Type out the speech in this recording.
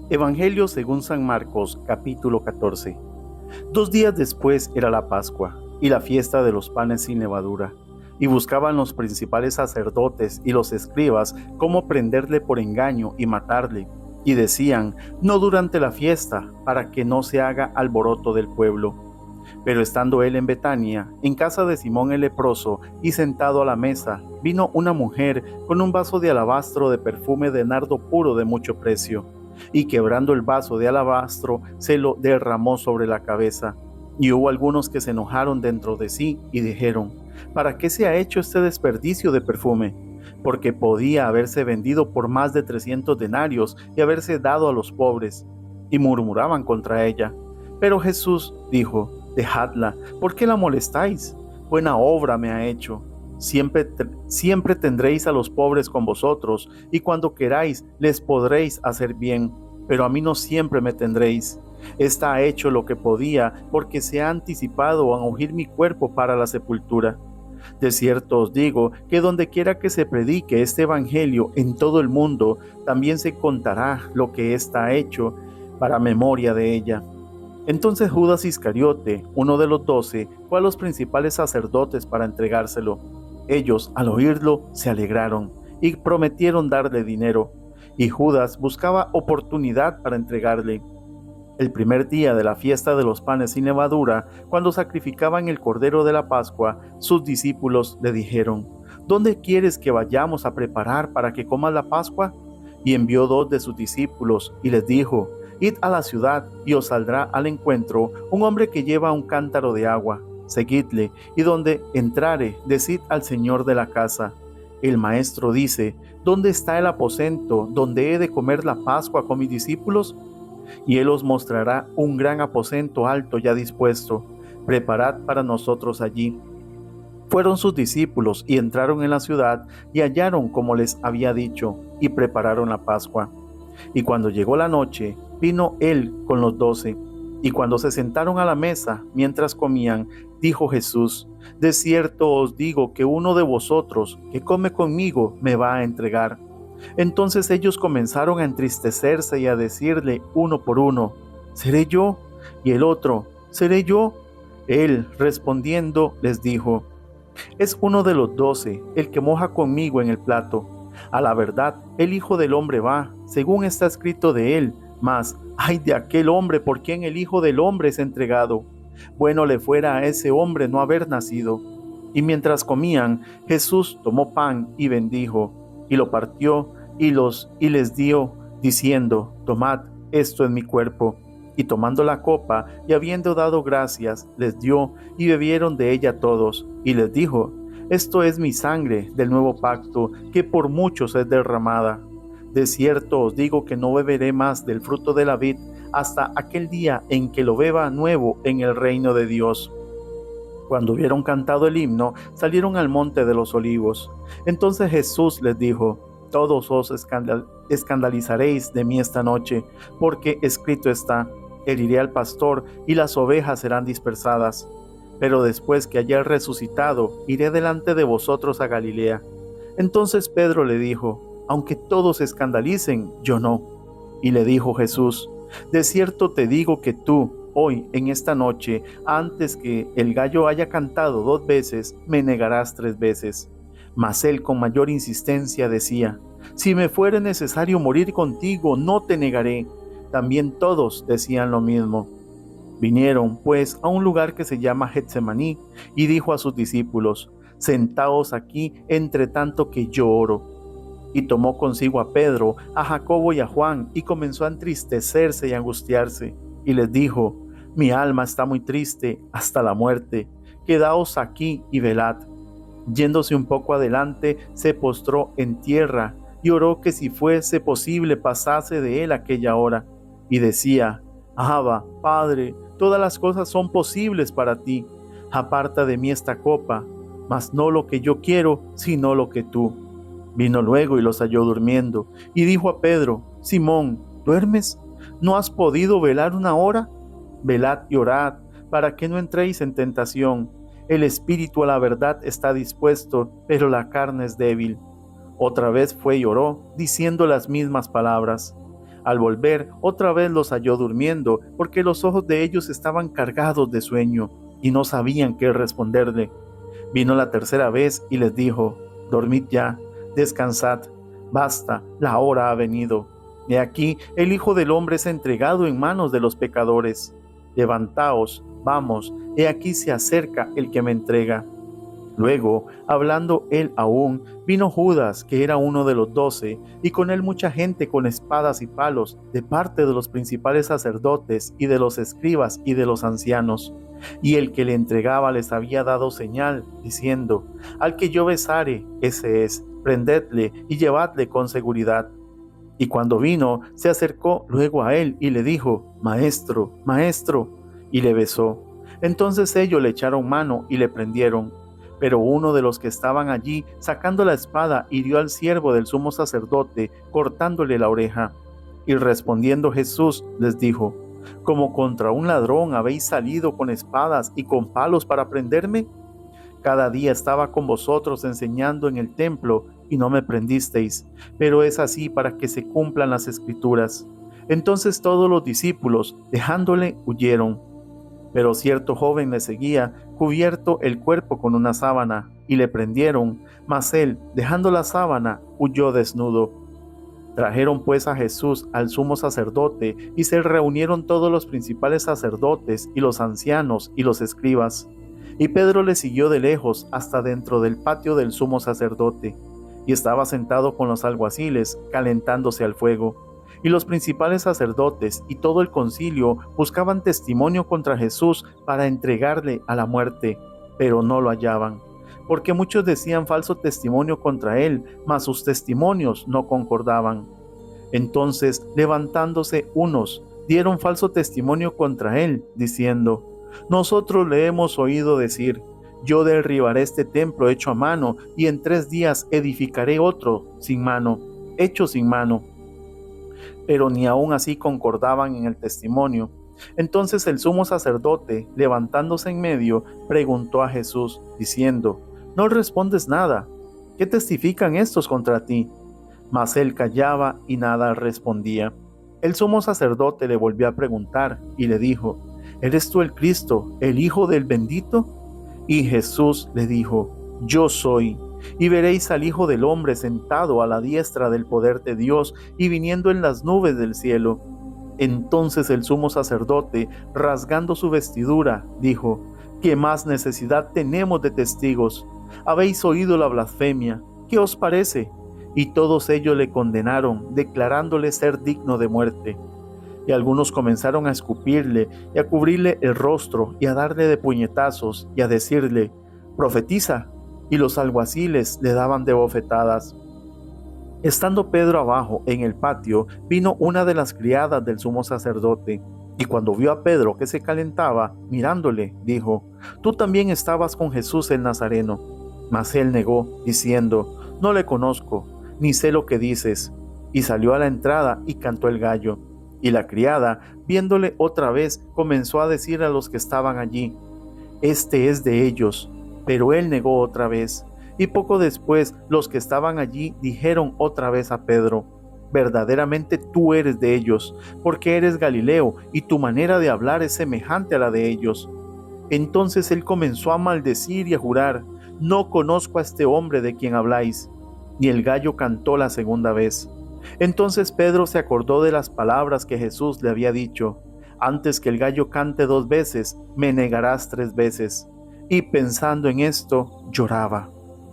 Evangelio según San Marcos, capítulo 14. 2 días después era la Pascua y la fiesta de los panes sin levadura, y buscaban los principales sacerdotes y los escribas cómo prenderle por engaño y matarle, y decían: no durante la fiesta, para que no se haga alboroto del pueblo. Pero estando él en Betania, en casa de Simón el leproso, y sentado a la mesa, vino una mujer con un vaso de alabastro de perfume de nardo puro de mucho precio, y quebrando el vaso de alabastro, se lo derramó sobre la cabeza. Y hubo algunos que se enojaron dentro de sí y dijeron: ¿para qué se ha hecho este desperdicio de perfume? Porque podía haberse vendido por más de 300 denarios y haberse dado a los pobres. Y murmuraban contra ella. Pero Jesús dijo: dejadla, ¿por qué la molestáis? Buena obra me ha hecho. Siempre tendréis a los pobres con vosotros, y cuando queráis les podréis hacer bien, pero a mí no siempre me tendréis. Ésta ha hecho lo que podía, porque se ha anticipado a ungir mi cuerpo para la sepultura. De cierto os digo que donde quiera que se predique este evangelio en todo el mundo, también se contará lo que ésta ha hecho para memoria de ella. Entonces Judas Iscariote, uno de los 12, fue a los principales sacerdotes para entregárselo. Ellos, al oírlo, se alegraron y prometieron darle dinero, y Judas buscaba oportunidad para entregarle. El primer día de la fiesta de los panes sin levadura, cuando sacrificaban el cordero de la Pascua, sus discípulos le dijeron: ¿dónde quieres que vayamos a preparar para que comas la Pascua? Y envió 2 de sus discípulos y les dijo: id a la ciudad y os saldrá al encuentro un hombre que lleva un cántaro de agua. Seguidle, y donde entrare, decid al señor de la casa: el maestro dice: ¿dónde está el aposento donde he de comer la Pascua con mis discípulos? Y él os mostrará un gran aposento alto ya dispuesto. Preparad para nosotros allí. Fueron sus discípulos y entraron en la ciudad y hallaron como les había dicho, y prepararon la Pascua. Y cuando llegó la noche, vino él con los 12. Y cuando se sentaron a la mesa, mientras comían, dijo Jesús: de cierto os digo que uno de vosotros que come conmigo me va a entregar. Entonces ellos comenzaron a entristecerse y a decirle uno por uno: ¿seré yo? Y el otro: ¿seré yo? Él, respondiendo, les dijo: es uno de los 12, el que moja conmigo en el plato. A la verdad, el Hijo del Hombre va, según está escrito de él, mas ay de aquel hombre por quien el Hijo del Hombre es entregado. Bueno le fuera a ese hombre no haber nacido. Y mientras comían, Jesús tomó pan y bendijo, y lo partió y les dio, diciendo: tomad, esto es mi cuerpo. Y tomando la copa, y habiendo dado gracias, les dio, y bebieron de ella todos. Y les dijo: esto es mi sangre del nuevo pacto, que por muchos es derramada. De cierto os digo que no beberé más del fruto de la vid, hasta aquel día en que lo beba nuevo en el reino de Dios. Cuando hubieron cantado el himno, salieron al monte de los olivos. Entonces Jesús les dijo: todos os escandalizaréis de mí esta noche, porque escrito está: heriré al pastor y las ovejas serán dispersadas. Pero después que haya resucitado, iré delante de vosotros a Galilea. Entonces Pedro le dijo: aunque todos se escandalicen, yo no. Y le dijo Jesús: de cierto te digo que tú, hoy, en esta noche, antes que el gallo haya cantado 2 veces, me negarás 3 veces. Mas él con mayor insistencia decía: si me fuere necesario morir contigo, no te negaré. También todos decían lo mismo. Vinieron, pues, a un lugar que se llama Getsemaní, y dijo a sus discípulos: sentaos aquí entre tanto que yo oro. Y tomó consigo a Pedro, a Jacobo y a Juan, y comenzó a entristecerse y angustiarse. Y les dijo: mi alma está muy triste hasta la muerte. Quedaos aquí y velad. Yéndose un poco adelante, se postró en tierra y oró que si fuese posible pasase de él aquella hora. Y decía: Abba, Padre, todas las cosas son posibles para ti. Aparta de mí esta copa, mas no lo que yo quiero, sino lo que tú. Vino luego y los halló durmiendo, y dijo a Pedro: Simón, ¿duermes? ¿No has podido velar una hora? Velad y orad, para que no entréis en tentación. El espíritu a la verdad está dispuesto, pero la carne es débil. Otra vez fue y oró, diciendo las mismas palabras. Al volver, otra vez los halló durmiendo, porque los ojos de ellos estaban cargados de sueño, y no sabían qué responderle. Vino la tercera vez y les dijo: dormid ya, descansad, basta, la hora ha venido. He aquí, el Hijo del Hombre es entregado en manos de los pecadores. Levantaos, vamos, he aquí se acerca el que me entrega. Luego, hablando él aún, vino Judas, que era uno de los 12, y con él mucha gente con espadas y palos, de parte de los principales sacerdotes, y de los escribas, y de los ancianos. Y el que le entregaba les había dado señal, diciendo: al que yo besare, ese es, prendedle y llevadle con seguridad. Y cuando vino, se acercó luego a él, y le dijo: Maestro, Maestro, y le besó. Entonces ellos le echaron mano y le prendieron. Pero uno de los que estaban allí, sacando la espada, hirió al siervo del sumo sacerdote, cortándole la oreja. Y respondiendo Jesús les dijo: ¿como contra un ladrón habéis salido con espadas y con palos para prenderme? Cada día estaba con vosotros enseñando en el templo, y no me prendisteis, pero es así para que se cumplan las Escrituras. Entonces todos los discípulos, dejándole, huyeron. Pero cierto joven le seguía, cubierto el cuerpo con una sábana, y le prendieron, mas él, dejando la sábana, huyó desnudo. Trajeron pues a Jesús al sumo sacerdote, y se reunieron todos los principales sacerdotes, y los ancianos, y los escribas. Y Pedro le siguió de lejos hasta dentro del patio del sumo sacerdote, y estaba sentado con los alguaciles, calentándose al fuego. Y los principales sacerdotes y todo el concilio buscaban testimonio contra Jesús para entregarle a la muerte, pero no lo hallaban, porque muchos decían falso testimonio contra él, mas sus testimonios no concordaban. Entonces, levantándose unos, dieron falso testimonio contra él, diciendo: nosotros le hemos oído decir: yo derribaré este templo hecho a mano, y en 3 días edificaré otro sin mano, hecho sin mano. Pero ni aun así concordaban en el testimonio. Entonces el sumo sacerdote, levantándose en medio, preguntó a Jesús, diciendo: ¿no respondes nada? ¿Qué testifican estos contra ti? Mas él callaba y nada respondía. El sumo sacerdote le volvió a preguntar y le dijo: ¿eres tú el Cristo, el Hijo del bendito? Y Jesús le dijo: yo soy. Y veréis al Hijo del Hombre sentado a la diestra del poder de Dios y viniendo en las nubes del cielo. Entonces el sumo sacerdote, rasgando su vestidura, dijo: ¿qué más necesidad tenemos de testigos? Habéis oído la blasfemia. ¿Qué os parece? Y todos ellos le condenaron, declarándole ser digno de muerte. Y algunos comenzaron a escupirle y a cubrirle el rostro y a darle de puñetazos y a decirle: profetiza. Y los alguaciles le daban de bofetadas. Estando Pedro abajo en el patio, vino una de las criadas del sumo sacerdote, y cuando vio a Pedro que se calentaba, mirándole, dijo: tú también estabas con Jesús el Nazareno. Mas él negó, diciendo: no le conozco, ni sé lo que dices. Y salió a la entrada y cantó el gallo. Y la criada, viéndole otra vez, comenzó a decir a los que estaban allí: este es de ellos. Pero él negó otra vez. Y poco después los que estaban allí dijeron otra vez a Pedro: verdaderamente tú eres de ellos, porque eres Galileo, y tu manera de hablar es semejante a la de ellos. Entonces él comenzó a maldecir y a jurar: no conozco a este hombre de quien habláis. Y el gallo cantó la segunda vez. Entonces Pedro se acordó de las palabras que Jesús le había dicho: antes que el gallo cante 2 veces, me negarás 3 veces. Y pensando en esto, lloraba.